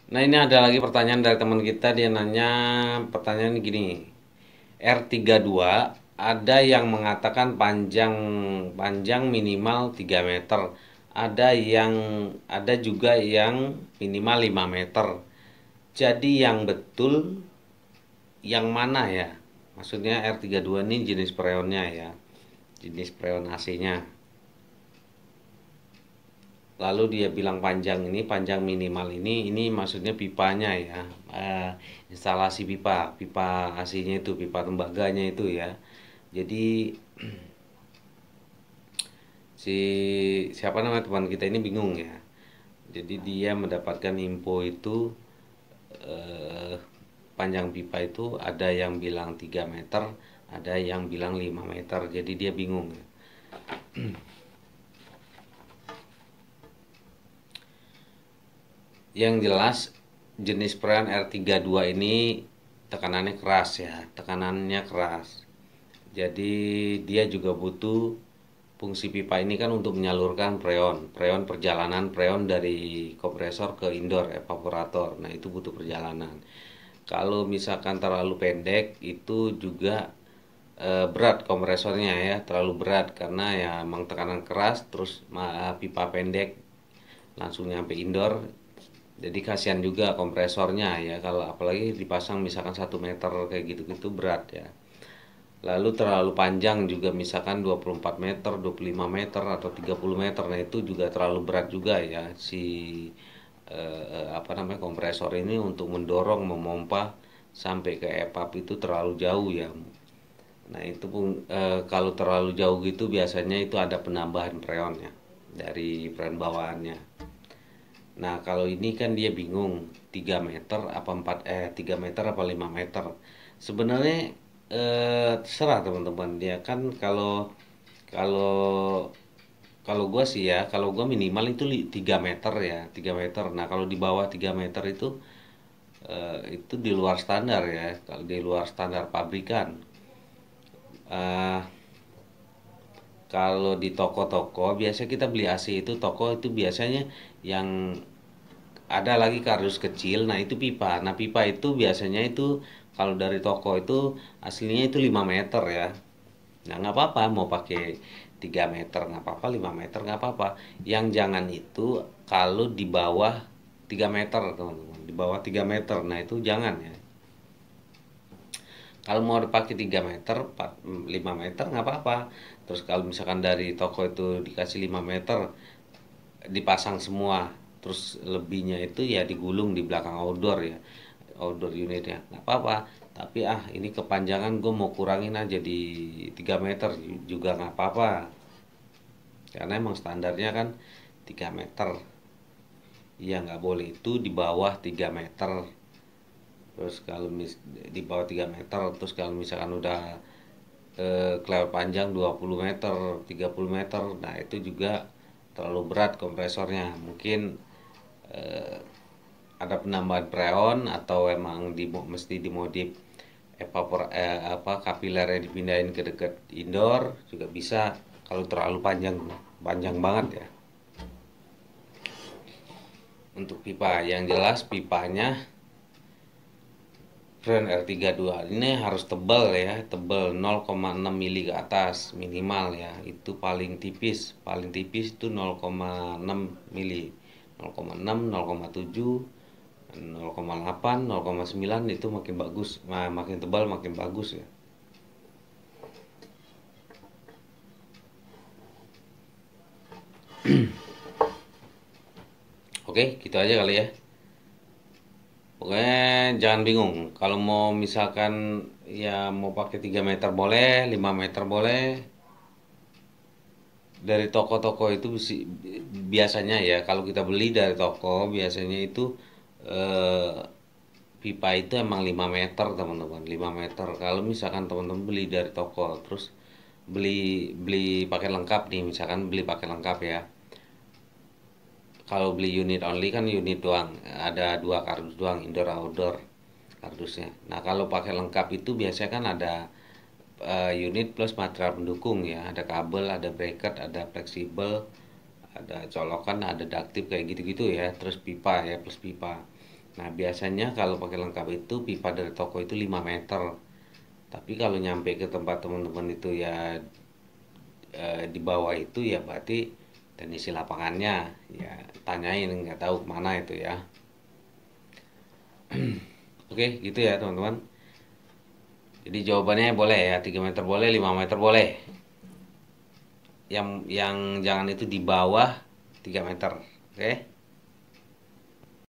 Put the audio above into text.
Nah, ini ada lagi pertanyaan dari teman kita, dia nanya pertanyaan gini. R32 ada yang mengatakan panjang panjang minimal 3 meter. Ada juga yang minimal 5 meter. Jadi yang betul yang mana ya? Maksudnya R32 ini jenis freonnya ya. Jenis freon AC-nya. Lalu dia bilang panjang minimal ini maksudnya pipanya ya. Instalasi pipa AC-nya itu, pipa tembaganya itu ya. Jadi si siapa nama teman kita ini bingung ya. Jadi dia mendapatkan info itu, eh, panjang pipa itu ada yang bilang 3 meter, ada yang bilang 5 meter. Jadi dia bingung ya. Yang jelas jenis freon R32 ini tekanannya keras ya, tekanannya keras. Jadi dia juga butuh, fungsi pipa ini kan untuk menyalurkan freon perjalanan freon dari kompresor ke indoor evaporator. Nah, itu butuh perjalanan. Kalau misalkan terlalu pendek itu juga berat kompresornya ya, terlalu berat karena ya emang tekanan keras, terus pipa pendek langsung nyampe indoor. Jadi kasihan juga kompresornya ya, kalau apalagi dipasang misalkan 1 meter kayak gitu-gitu berat ya. Lalu terlalu panjang juga, misalkan 24 meter, 25 meter atau 30 meter. Nah, itu juga terlalu berat juga ya si apa namanya kompresor ini untuk mendorong memompa sampai ke epap itu terlalu jauh ya. Nah, itu pun kalau terlalu jauh gitu biasanya itu ada penambahan freon ya dari freon bawaannya. Nah, kalau ini kan dia bingung 3 meter apa 3 meter apa 5 meter. Sebenarnya terserah teman-teman. Dia kan kalau kalau kalau gua sih ya, kalau gua minimal itu 3 meter ya, 3 meter. Nah, kalau di bawah 3 meter itu di luar standar ya, kalau di luar standar pabrikan. Eh Kalau di toko-toko biasa kita beli AC itu, toko itu biasanya yang ada lagi kardus kecil, nah itu pipa. Nah, pipa itu biasanya itu kalau dari toko itu aslinya itu 5 meter ya. Nah, nggak apa-apa mau pakai 3 meter nggak apa-apa, 5 meter nggak apa-apa. Yang jangan itu kalau di bawah 3 meter teman-teman, di bawah 3 meter, nah itu jangan ya. Kalau mau dipakai 3 meter, 5 meter nggak apa-apa. Terus kalau misalkan dari toko itu dikasih 5 meter, dipasang semua, terus lebihnya itu ya digulung di belakang outdoor ya, outdoor unitnya nggak apa-apa. Tapi ini kepanjangan, gue mau kurangin aja di 3 meter juga nggak apa-apa, karena emang standarnya kan 3 meter ya, nggak boleh itu di bawah 3 meter. Terus kalau di bawah 3 meter, terus kalau misalkan udah kelewat panjang 20 meter 30 meter, nah itu juga terlalu berat kompresornya. Mungkin eh, ada penambahan freon atau emang mesti dimodif apa kapilernya dipindahin ke dekat indoor juga bisa, kalau terlalu panjang panjang banget ya. Untuk pipa yang jelas, pipanya Freon R32 ini harus tebal ya, tebal 0,6 mili ke atas minimal ya. Itu paling tipis itu 0,6 mili. 0,6, 0,7, 0,8, 0,9 itu makin bagus. Nah, makin tebal makin bagus ya. Oke, gitu aja kali ya. Pokoknya jangan bingung. Kalau mau misalkan ya mau pakai 3 meter boleh, 5 meter boleh. Dari toko-toko itu biasanya ya, kalau kita beli dari toko biasanya itu eh, pipa itu emang 5 meter teman-teman, 5 meter. Kalau misalkan teman-teman beli dari toko, terus beli beli pakai lengkap nih, misalkan beli pakai lengkap ya. Kalau beli unit only kan unit doang, ada dua kardus doang, indoor outdoor kardusnya. Nah, kalau pakai lengkap itu biasanya kan ada unit plus material pendukung ya, ada kabel, ada bracket, ada fleksibel, ada colokan, ada ductip kayak gitu-gitu ya, terus pipa ya plus pipa. Nah, biasanya kalau pakai lengkap itu pipa dari toko itu 5 meter. Tapi kalau nyampe ke tempat teman-teman itu ya di bawah itu ya berarti teknisi lapangannya ya tanyain nggak tahu kemana itu ya. Oke, gitu ya teman-teman. Jadi jawabannya boleh ya 3 meter boleh, 5 meter boleh. Yang jangan itu di bawah 3 meter. Oke.